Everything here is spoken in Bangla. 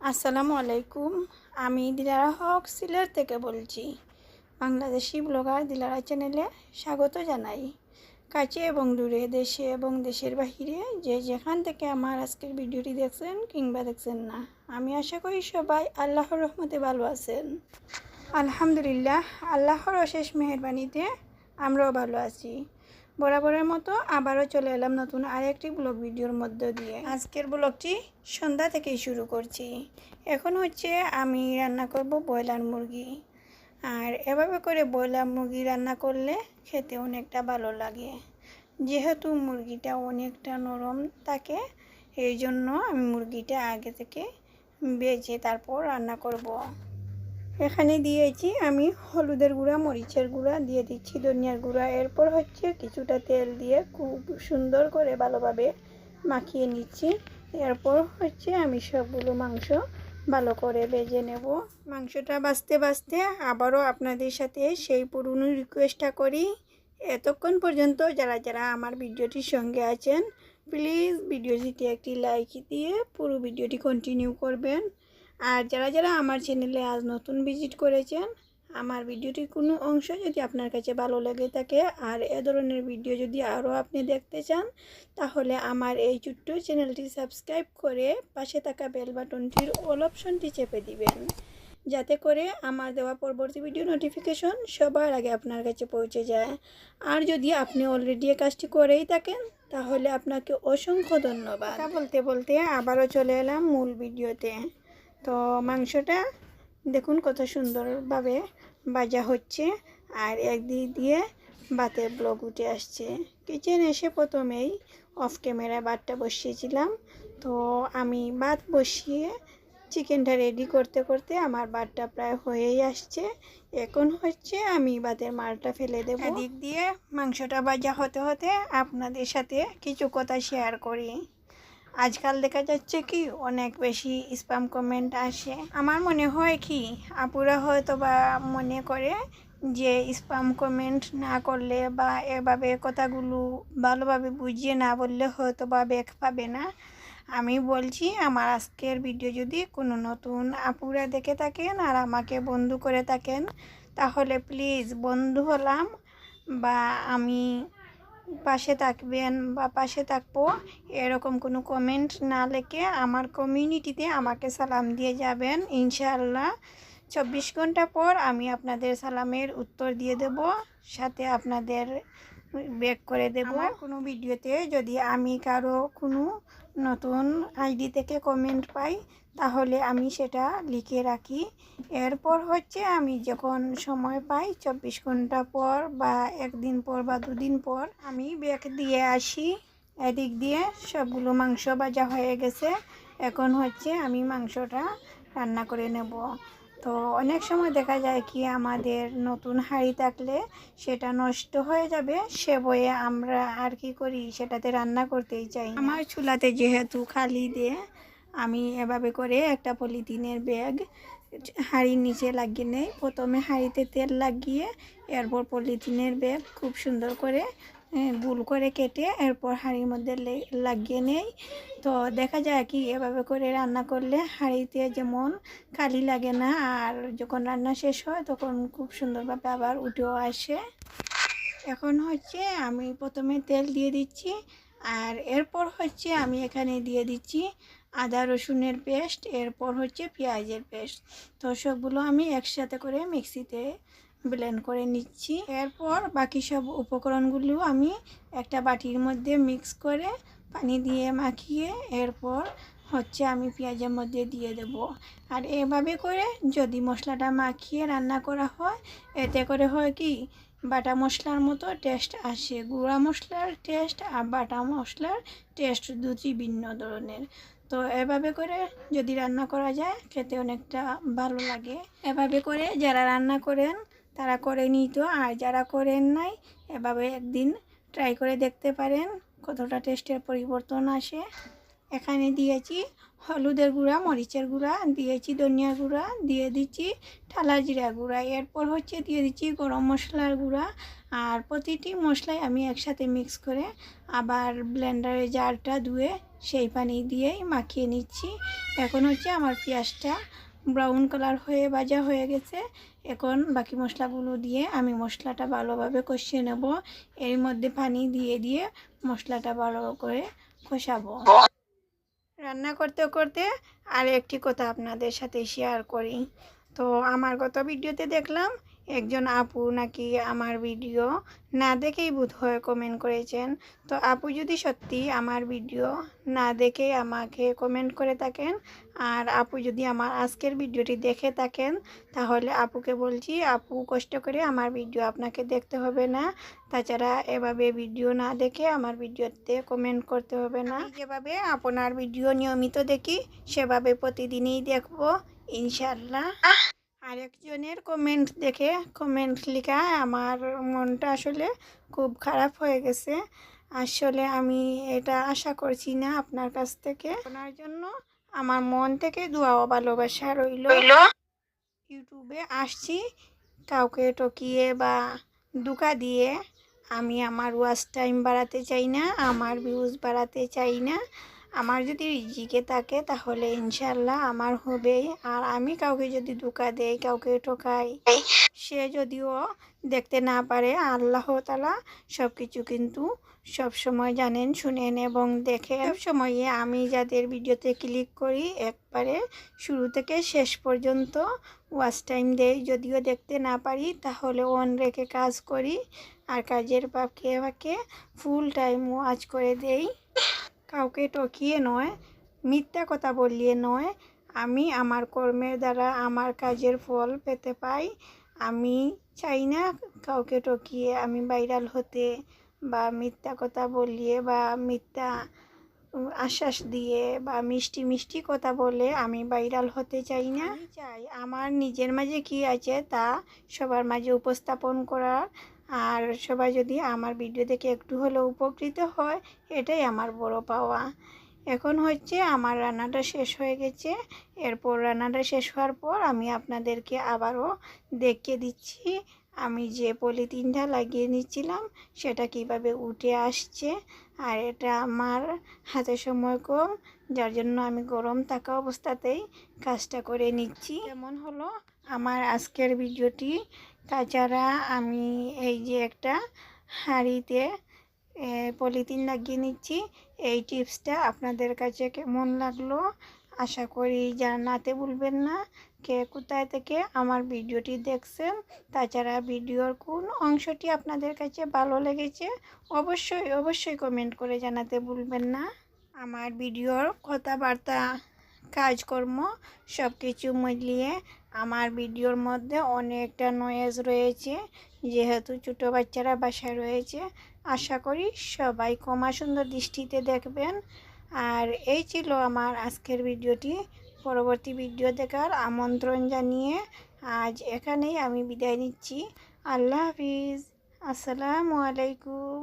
আসসালামু আলাইকুম। আমি দিলারা হক সিলেট থেকে বলছি। বাংলাদেশি ব্লগার দিলারা চ্যানেলে স্বাগত জানাই। কাছে এবং দূরে, দেশে এবং দেশের বাহিরে যে যেখান থেকে আমার আজকের ভিডিওটি দেখছেন কিংবা দেখছেন না, আমি আশা করি সবাই আল্লাহর রহমতে ভালো আছেন। আলহামদুলিল্লাহ, আল্লাহর অশেষ মেহেরবানিতে আমরাও ভালো আছি। বরাবরের মতো আবারও চলে এলাম নতুন আরেকটি ব্লগ ভিডিওর মধ্য দিয়ে। আজকের ব্লগটি সন্ধ্যা থেকেই শুরু করছি। এখন হচ্ছে আমি রান্না করব ব্রয়লার মুরগি। আর এভাবে করে ব্রয়লার মুরগি রান্না করলে খেতে অনেকটা ভালো লাগে, যেহেতু মুরগিটা অনেকটা নরম থাকে। এই জন্য আমি মুরগিটা আগে থেকে বেজে তারপর রান্না করব। এখানে দিয়েছি আমি হলুদের গুঁড়া, মরিচের গুঁড়া, দিয়ে দিচ্ছি ধনিয়ার গুঁড়া। এরপর হচ্ছে কিছুটা তেল দিয়ে খুব সুন্দর করে ভালোভাবে মাখিয়ে নিচ্ছি। এরপর হচ্ছে আমি সবগুলো মাংস ভালো করে ভেজে নেব। মাংসটা ভাজতে ভাজতে আবারও আপনাদের সাথে সেই পুরনো রিকোয়েস্টটা করি, এতক্ষণ পর্যন্ত যারা যারা আমার ভিডিওটির সঙ্গে আছেন, প্লিজ ভিডিওটিতে একটি লাইক দিয়ে পুরো ভিডিওটি কন্টিনিউ করবেন। আর যারা যারা আমার চ্যানেলে আজ নতুন ভিজিট করেছেন, আমার ভিডিওটির কোনো অংশ যদি আপনার কাছে ভালো লেগে থাকে আর এ ধরনের ভিডিও যদি আরও আপনি দেখতে চান, তাহলে আমার এই ছোট্ট চ্যানেলটি সাবস্ক্রাইব করে পাশে থাকা বেল বাটনটির অল অপশনটি চেপে দিবেন, যাতে করে আমার দেওয়া পরবর্তী ভিডিও নোটিফিকেশন সবার আগে আপনার কাছে পৌঁছে যায়। আর যদি আপনি অলরেডি এই কাজটি করেই থাকেন, তাহলে আপনাকে অসংখ্য ধন্যবাদ। কথা বলতে বলতে আবারও চলে এলাম মূল ভিডিওতে। তো মাংসটা দেখুন কত সুন্দরভাবে ভাজা হচ্ছে আর একদিক দিয়ে ভাতের ব্লক উঠে আসছে। কিচেন এসে প্রথমেই অফ ক্যামেরা ভাতটা বসিয়েছিলাম। তো আমি ভাত বসিয়ে চিকেনটা রেডি করতে করতে আমার ভাতটা প্রায় হয়েই আসছে। এখন হচ্ছে আমি ভাতের মারটা ফেলে দেব। এদিক দিয়ে মাংসটা ভাজা হতে হতে আপনাদের সাথে কিছু কথা শেয়ার করি। আজকাল দেখা যাচ্ছে কি অনেক বেশি স্প্যাম কমেন্ট আসে। আমার মনে হয় কি আপুরা হয়তো বা মনে করে যে স্প্যাম কমেন্ট না করলে বা এভাবে কথাগুলো ভালোভাবে বুঝিয়ে না বললে হয়তো বা ব্যাক পাবে না। আমি বলছি, আমার আজকের ভিডিও যদি কোনো নতুন আপুরা দেখে থাকেন আর আমাকে বন্ধু করে থাকেন, তাহলে প্লিজ বন্ধু হলাম বা আমি পাশে থাকবেন বা পাশে থাকবো এরকম কোনো কমেন্ট না লিখে আমার কমিউনিটিতে আমাকে সালাম দিয়ে যাবেন। ইনশাআল্লাহ 24 ঘন্টা পর আমি আপনাদের সালামের উত্তর দিয়ে দেব, সাথে আপনাদের ব্যাক করে দেব। কোনো ভিডিওতে যদি আমি কারো কোনো নতুন আইডি থেকে কমেন্ট পাই, তাহলে আমি সেটা লিখে রাখি। এরপর হচ্ছে আমি যখন সময় পাই 24 ঘন্টা পর বা একদিন পর বা দুদিন পর আমি ব্যাক দিয়ে আসি। এদিক দিয়ে সবগুলো মাংস ভাজা হয়ে গেছে। এখন হচ্ছে আমি মাংসটা রান্না করে নেব। তো অনেক সময় দেখা যায় কি আমাদের নতুন হাঁড়ি থাকলে সেটা নষ্ট হয়ে যাবে, সে বয়ে আমরা আর কি করি, সেটাতে রান্না করতেই চাই। আমার চুলাতে যেহেতু খালি দিয়ে আমি এভাবে করে একটা পলিথিনের ব্যাগ হাঁড়ির নিচে লাগিয়ে নেই। প্রথমে হাঁড়িতে তেল লাগিয়ে এরপর পলিথিনের ব্যাগ খুব সুন্দর করে গোল করে কেটে এরপর হাঁড়ির মধ্যে লাগিয়ে নেই। তো দেখা যায় কি এভাবে করে রান্না করলে হাঁড়িতে যেমন কালি লাগে না, আর যখন রান্না শেষ হয় তখন খুব সুন্দরভাবে আবার উঠেও আসে। এখন হচ্ছে আমি প্রথমে তেল দিয়ে দিচ্ছি আর এরপর হচ্ছে আমি এখানে দিয়ে দিচ্ছি আদা রসুনের পেস্ট, এরপর হচ্ছে পেঁয়াজের পেস্ট। তো সবগুলো আমি একসাথে করে মিক্সিতে ব্লেন্ড করে নিচ্ছি। এরপর বাকি সব উপকরণগুলো আমি একটা বাটির মধ্যে মিক্স করে পানি দিয়ে মাখিয়ে এরপর হচ্ছে আমি পেঁয়াজের মধ্যে দিয়ে দেব। আর এভাবে করে যদি মশলাটা মাখিয়ে রান্না করা হয়, এতে করে হয় কি বাটা মশলার মতো টেস্ট আসে। গুঁড়া মশলার টেস্ট আর বাটা মশলার টেস্ট দুটি ভিন্ন ধরনের। তো এভাবে করে যদি রান্না করা যায় খেতে অনেকটা ভালো লাগে। এভাবে করে যারা রান্না করেন তারা করে নিত, আর যারা করেন নাই এভাবে একদিন ট্রাই করে দেখতে পারেন কতটা টেস্টের পরিবর্তন আসে। এখানে দিয়েছি হলুদের গুঁড়া, মরিচের গুঁড়া, দিয়েছি ধনিয়ার গুঁড়া, দিয়ে দিচ্ছি ঠালা জিরা গুঁড়া, এরপর হচ্ছে দিয়ে দিচ্ছি গরম মশলার গুঁড়া। আর প্রতিটি মশলাই আমি একসাথে মিক্স করে আবার ব্লেন্ডারে জারটা ধুয়ে সেই পানি দিয়েই মাখিয়ে নিচ্ছি। এখন হচ্ছে আমার পেঁয়াজটা ব্রাউন কালার হয়ে ভাজা হয়ে গেছে। এখন বাকি মশলাগুলো দিয়ে আমি মশলাটা ভালোভাবে কষিয়ে নেব। এর মধ্যে পানি দিয়ে দিয়ে মশলাটা ভালো করে কষাবো। রান্না করতে করতে আর একটি কথা আপনাদের সাথে শেয়ার করি। তো আমার গত ভিডিওতে দেখলাম একজন আপু নাকি আমার ভিডিও না দেখেই বোধহয় কমেন্ট করেছেন। তো আপু যদি সত্যি আমার ভিডিও না দেখে আমাকে কমেন্ট করে থাকেন, আর আপু যদি আমার আজকের ভিডিওটি দেখে থাকেন, তাহলে আপুকে বলছি, আপু কষ্ট করে আমার ভিডিও আপনাকে দেখতে হবে না। তাছাড়া এভাবে ভিডিও না দেখে আমার ভিডিওতে কমেন্ট করতে হবে না। যেভাবে আপনার ভিডিও নিয়মিত দেখি সেভাবে প্রতিদিনই দেখব ইনশাল্লাহ। আরেকজনের কমেন্ট দেখে কমেন্ট লেখা আমার মনটা আসলে খুব খারাপ হয়ে গেছে। আসলে আমি এটা আশা করছি না আপনার কাছ থেকে। আপনার জন্য আমার মন থেকে দোয়া ও ভালোবাসা রইল। ইউটিউবে আসছি কাউকে টকিয়ে বা ধোঁকা দিয়ে আমি আমার ওয়াচ টাইম বাড়াতে চাই না, আমার ভিউজ বাড়াতে চাই না। আমার যদি রিজিকে থাকে তাহলে ইনশাল্লাহ আমার হবেই। আর আমি কাউকে যদি ধোঁকা দেই, কাউকে ঠকাই, সে যদিও দেখতে না পারে, আল্লাহ তাআলা সব কিছু কিন্তু সব সময় জানেন, শুনেন এবং দেখেন। সব সময়ে আমি যাদের ভিডিওতে ক্লিক করি একবারে শুরু থেকে শেষ পর্যন্ত ওয়াচ টাইম দেই। যদিও দেখতে না পারি তাহলে অন রেখে কাজ করি, আর কাজের ফাঁকে ফাঁকে ফুল টাইম ওয়াচ করে দেই। কাউকে টকিয়ে নয়, মিথ্যা কথা বলিয়ে নয়, আমি আমার কর্মের দ্বারা আমার কাজের ফল পেতে পাই। আমি চাই না কাউকে টকিয়ে আমি ভাইরাল হতে বা মিথ্যা কথা বলিয়ে বা মিথ্যা আশ্বাস দিয়ে বা মিষ্টি মিষ্টি কথা বলে আমি ভাইরাল হতে চাই না। আমি চাই আমার নিজের মাঝে কি আছে তা সবার মাঝে উপস্থাপন করার। আর সবাই যদি আমার ভিডিও দেখে একটু হলেও উপকৃত হয়, এটাই আমার বড় পাওয়া। এখন হচ্ছে আমার রান্নাটা শেষ হয়ে গেছে। এরপর রান্নাটা শেষ হওয়ার পর আমি আপনাদেরকে আবারও দেখিয়ে দিচ্ছি আমি যে পলিথিনটা লাগিয়ে নিচ্ছিলাম সেটা কিভাবে উঠে আসছে। আর এটা আমার হাতে সময় কম, যার জন্য আমি গরম থাকা অবস্থাতেই কাজটা করে নিচ্ছি। যেমন হলো আমার আজকের ভিডিওটি। তাছাড়া আমি এই যে একটা হাঁড়িতে পলিথিন লাগিয়ে নিচ্ছি। এই টিপসটা আপনাদের কাছে কেমন লাগলো আশা করি জানাতে ভুলবেন না। কে কোথায় থেকে আমার ভিডিওটি দেখছেন, তাছাড়া ভিডিওর কোন অংশটি আপনাদের কাছে ভালো লেগেছে অবশ্যই অবশ্যই কমেন্ট করে জানাতে ভুলবেন না। আমার ভিডিওর কথাবার্তা, কাজকর্ম সব কিছু মিলিয়ে আমার ভিডিওর মধ্যে অনেকটা নয়েজ রয়েছে, যেহেতু ছোটো বাচ্চারা বাসায় রয়েছে। আশা করি সবাই ক্ষমা সুন্দর দৃষ্টিতে দেখবেন। আর এই ছিল আমার আজকের ভিডিওটি। পরবর্তী ভিডিও দেখার আমন্ত্রণ জানিয়ে আজ এখানেই আমি বিদায় নিচ্ছি। আল্লাহ হাফিজ, আসসালামু আলাইকুম।